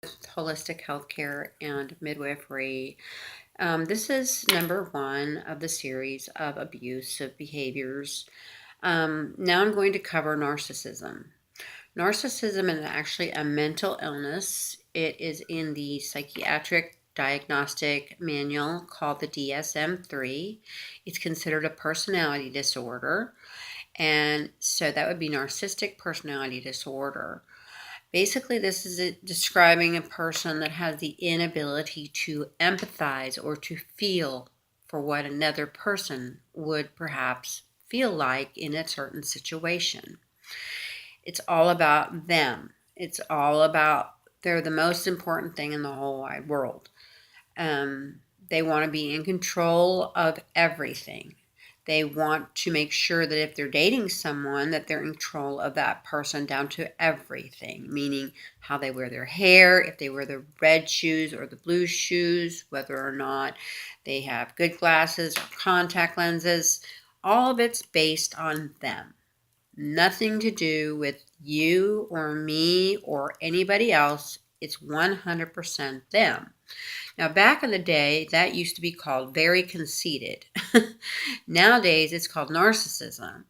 Holistic healthcare and midwifery. This is number one of the series of abusive behaviors. Now I'm going to cover narcissism. Narcissism is actually a mental illness. It is in the psychiatric diagnostic manual called the DSM-3. It's considered a personality disorder, and so that would be narcissistic personality disorder. Basically, this is describing a person that has the inability to empathize or to feel for what another person would perhaps feel like in a certain situation. It's all about them. It's all about they're the most important thing in the whole wide world. They want to be in control of everything. They want to make sure that if they're dating someone, that they're in control of that person down to everything, meaning how they wear their hair, if they wear the red shoes or the blue shoes, whether or not they have good glasses or contact lenses. All of it's based on them. Nothing to do with you or me or anybody else. It's 100% them. Now, back in the day, that used to be called very conceited. Nowadays, it's called narcissism.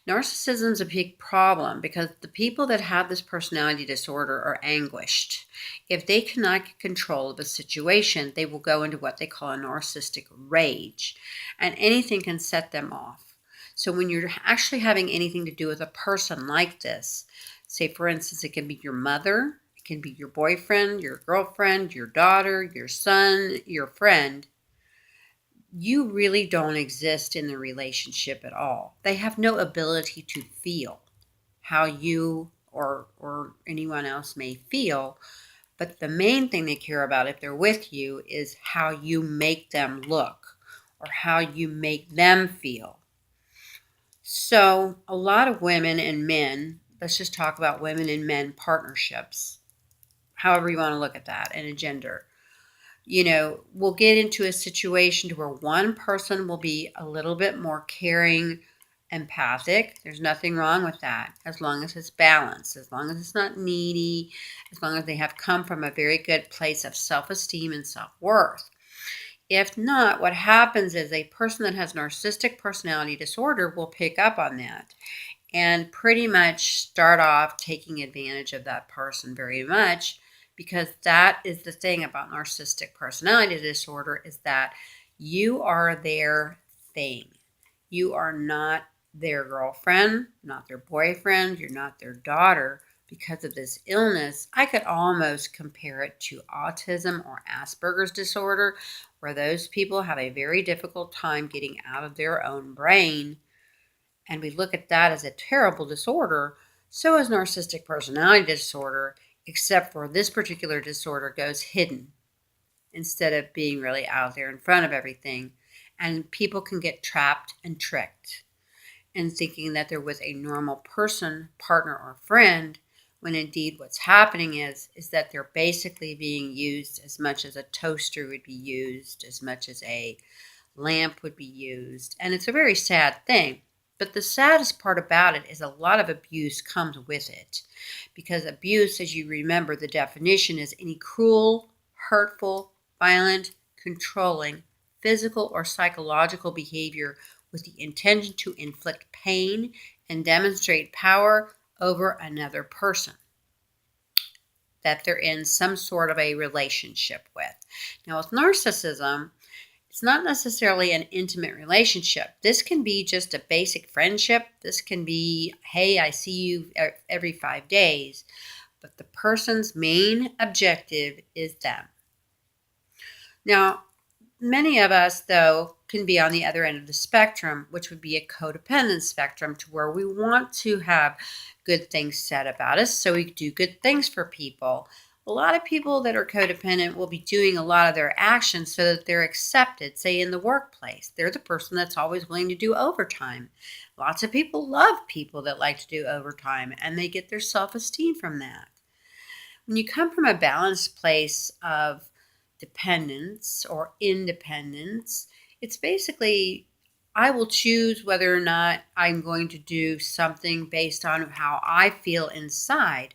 Narcissism is a big problem because the people that have this personality disorder are anguished. If they cannot get control of a situation, they will go into what they call a narcissistic rage, and anything can set them off. So when you're actually having anything to do with a person like this, say for instance, it can be your mother, it can be your boyfriend, your girlfriend, your daughter, your son, your friend, you really don't exist in the relationship at all. They have no ability to feel how you or anyone else may feel, but the main thing they care about if they're with you is how you make them look or how you make them feel. So a lot of women and men, let's just talk about women and men partnerships, however you want to look at that, and a gender. We'll get into a situation to where one person will be a little bit more caring, empathic. There's nothing wrong with that, as long as it's balanced, as long as it's not needy, as long as they have come from a very good place of self-esteem and self-worth. If not, what happens is a person that has narcissistic personality disorder will pick up on that and pretty much start off taking advantage of that person very much, because that is the thing about narcissistic personality disorder, is that you are their thing. You are not their girlfriend, not their boyfriend, you're not their daughter. Because of this illness, I could almost compare it to autism or Asperger's disorder, where those people have a very difficult time getting out of their own brain. And we look at that as a terrible disorder. So is narcissistic personality disorder, except for this particular disorder goes hidden instead of being really out there in front of everything. And people can get trapped and tricked and thinking that they're with a normal person, partner, or friend, when indeed what's happening is that they're basically being used as much as a toaster would be used, as much as a lamp would be used. And it's a very sad thing. But the saddest part about it is a lot of abuse comes with it. Because abuse, as you remember, the definition is any cruel, hurtful, violent, controlling, physical or psychological behavior with the intention to inflict pain and demonstrate power over another person that they're in some sort of a relationship with. Now, with narcissism, it's not necessarily an intimate relationship. This can be just a basic friendship. This can be, hey, I see you every 5 days. But the person's main objective is them. Now, many of us, though, can be on the other end of the spectrum, which would be a codependent spectrum, to where we want to have good things said about us, so we do good things for people. A lot of people that are codependent will be doing a lot of their actions so that they're accepted, say in the workplace. They're the person that's always willing to do overtime. Lots of people love people that like to do overtime, and they get their self-esteem from that. When you come from a balanced place of dependence or independence, it's basically, I will choose whether or not I'm going to do something based on how I feel inside,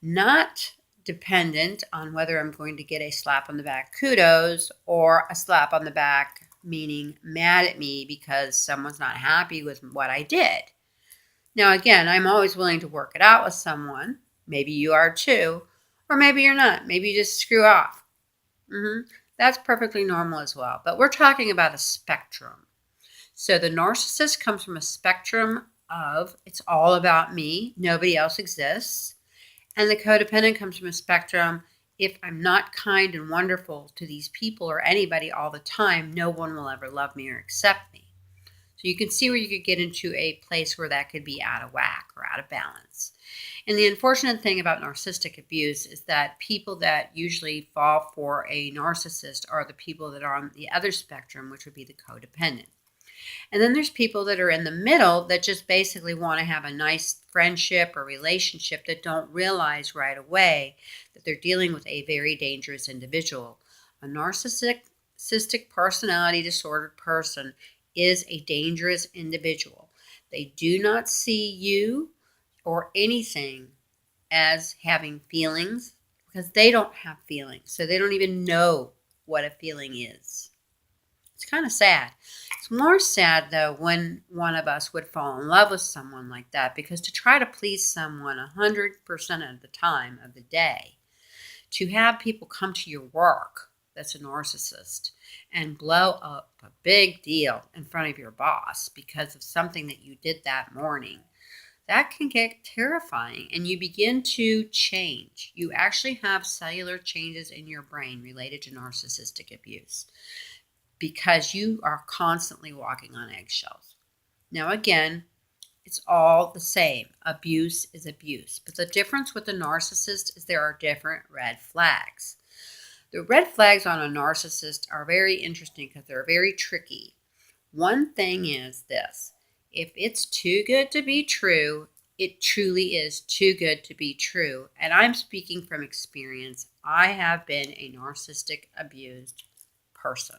not dependent on whether I'm going to get a slap on the back, kudos, or a slap on the back, meaning mad at me because someone's not happy with what I did. Now, again, I'm always willing to work it out with someone. Maybe you are too, or maybe you're not. Maybe you just screw off. That's perfectly normal as well. But we're talking about a spectrum. So the narcissist comes from a spectrum of it's all about me, nobody else exists. And the codependent comes from a spectrum, if I'm not kind and wonderful to these people or anybody all the time, no one will ever love me or accept me. So you can see where you could get into a place where that could be out of whack or out of balance. And the unfortunate thing about narcissistic abuse is that people that usually fall for a narcissist are the people that are on the other spectrum, which would be the codependent. And then there's people that are in the middle that just basically want to have a nice friendship or relationship that don't realize right away that they're dealing with a very dangerous individual. A narcissistic personality disordered person is a dangerous individual. They do not see you or anything as having feelings because they don't have feelings. So they don't even know what a feeling is. It's kind of sad. It's more sad, though, when one of us would fall in love with someone like that, because to try to please someone 100% of the time of the day, to have people come to your work that's a narcissist and blow up a big deal in front of your boss because of something that you did that morning, that can get terrifying, and you begin to change. You actually have cellular changes in your brain related to narcissistic abuse, because you are constantly walking on eggshells. Now, again, it's all the same. Abuse is abuse. But the difference with the narcissist is there are different red flags. The red flags on a narcissist are very interesting because they're very tricky. One thing is this: if it's too good to be true, it truly is too good to be true. And I'm speaking from experience. I have been a narcissistic abused person,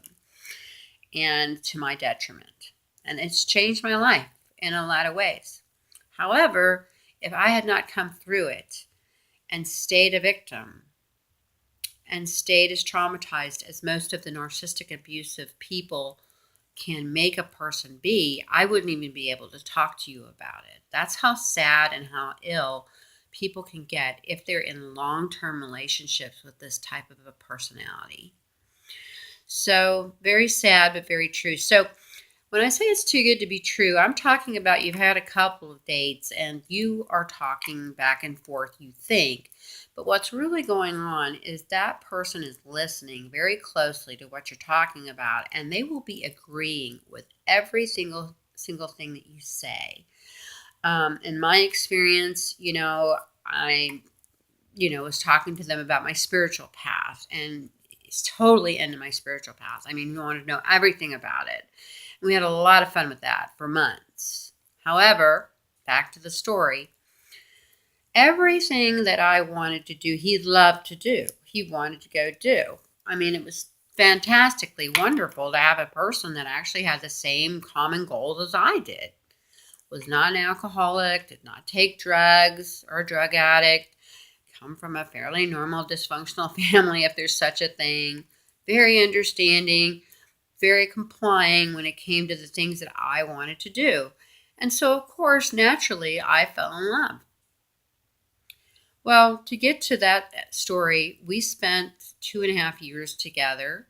and to my detriment. And it's changed my life in a lot of ways. However, if I had not come through it and stayed a victim and stayed as traumatized as most of the narcissistic abusive people can make a person be, I wouldn't even be able to talk to you about it. That's how sad and how ill people can get if they're in long-term relationships with this type of a personality. So very sad, but very true. So when I say it's too good to be true, I'm talking about you've had a couple of dates and you are talking back and forth, you think. But what's really going on is that person is listening very closely to what you're talking about, and they will be agreeing with every single thing that you say. In my experience, I was talking to them about my spiritual path, and it's totally into my spiritual path. I mean, you want to know everything about it. And we had a lot of fun with that for months. However, back to the story, everything that I wanted to do, he loved to do. He wanted to go do. I mean, it was fantastically wonderful to have a person that actually had the same common goals as I did. Was not an alcoholic, did not take drugs or a drug addict, come from a fairly normal dysfunctional family, if there's such a thing, very understanding, very complying when it came to the things that I wanted to do. And so, of course, naturally, I fell in love. Well, to get to that story, we spent 2.5 years together,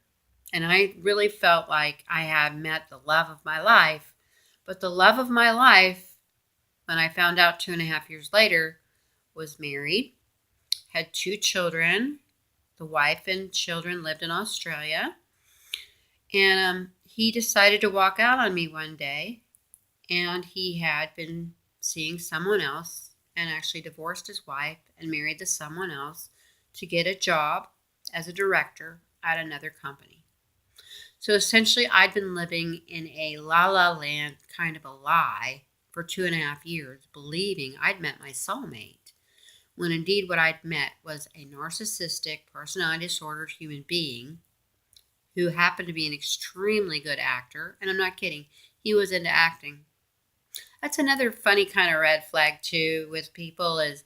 and I really felt like I had met the love of my life. But the love of my life, when I found out 2.5 years later, was married, had 2 children. The wife and children lived in Australia. And he decided to walk out on me one day, and he had been seeing someone else and actually divorced his wife and married to someone else to get a job as a director at another company. So essentially, I'd been living in a la-la land kind of a lie for 2.5 years, believing I'd met my soulmate, when indeed what I'd met was a narcissistic personality disordered human being who happened to be an extremely good actor. And I'm not kidding, he was into acting. That's another funny kind of red flag too with people is,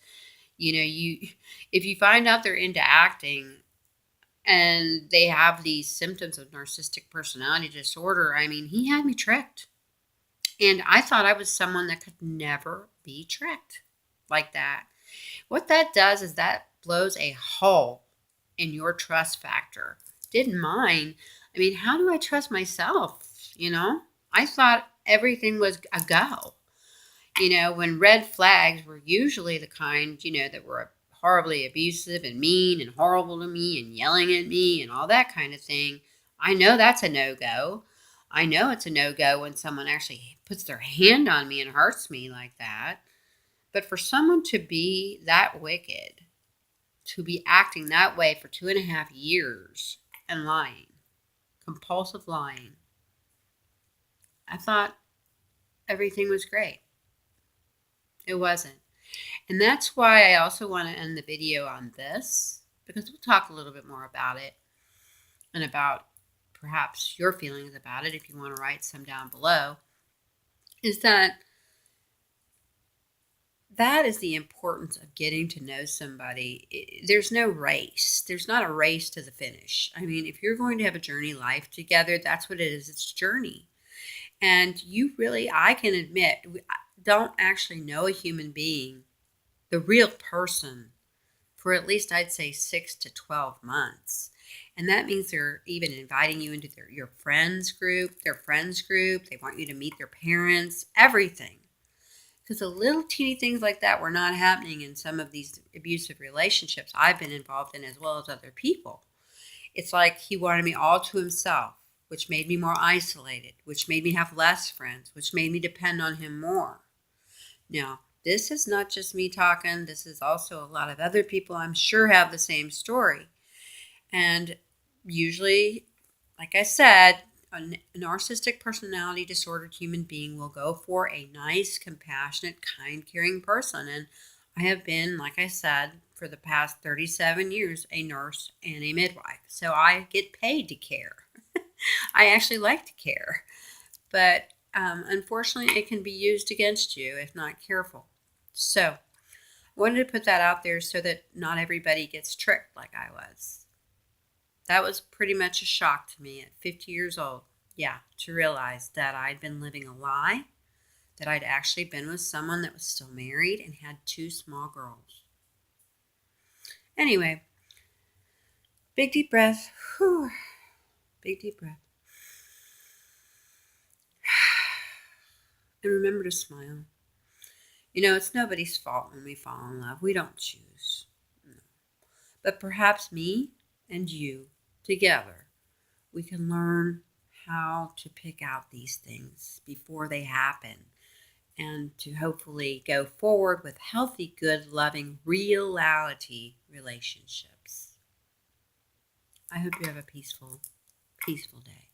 If you find out they're into acting and they have these symptoms of narcissistic personality disorder, I mean, he had me tricked. And I thought I was someone that could never be tricked like that. What that does is that blows a hole in your trust factor. Didn't mine. I mean, how do I trust myself? I thought everything was a go. When red flags were usually the kind, that were horribly abusive and mean and horrible to me and yelling at me and all that kind of thing, I know that's a no-go. I know it's a no-go when someone actually puts their hand on me and hurts me like that. But for someone to be that wicked, to be acting that way for 2.5 years and lying, compulsive lying, I thought everything was great. It wasn't. And that's why I also want to end the video on this, because we'll talk a little bit more about it and about perhaps your feelings about it if you want to write some down below, is that is the importance of getting to know somebody. There's no race. There's not a race to the finish. I mean, if you're going to have a journey life together, that's what it is. It's a journey. And I can admit, don't actually know a human being, the real person, for at least I'd say 6 to 12 months. And that means they're even inviting you into your friends group, their friends group. They want you to meet their parents, everything. Because the little teeny things like that were not happening in some of these abusive relationships I've been involved in, as well as other people. It's like he wanted me all to himself, which made me more isolated, which made me have less friends, which made me depend on him more. Now, this is not just me talking. This is also a lot of other people I'm sure have the same story. And usually, like I said, a narcissistic personality disordered human being will go for a nice, compassionate, kind, caring person. And I have been, like I said, for the past 37 years, a nurse and a midwife. So I get paid to care. I actually like to care. But unfortunately, it can be used against you if not careful. So I wanted to put that out there so that not everybody gets tricked like I was. That was pretty much a shock to me at 50 years old. Yeah, to realize that I'd been living a lie, that I'd actually been with someone that was still married and had 2 small girls. Anyway, big deep breath. Whew. Big deep breath. And remember to smile. It's nobody's fault when we fall in love. We don't choose. No. But perhaps me and you together, we can learn how to pick out these things before they happen and to hopefully go forward with healthy, good, loving, reality relationships. I hope you have a peaceful day.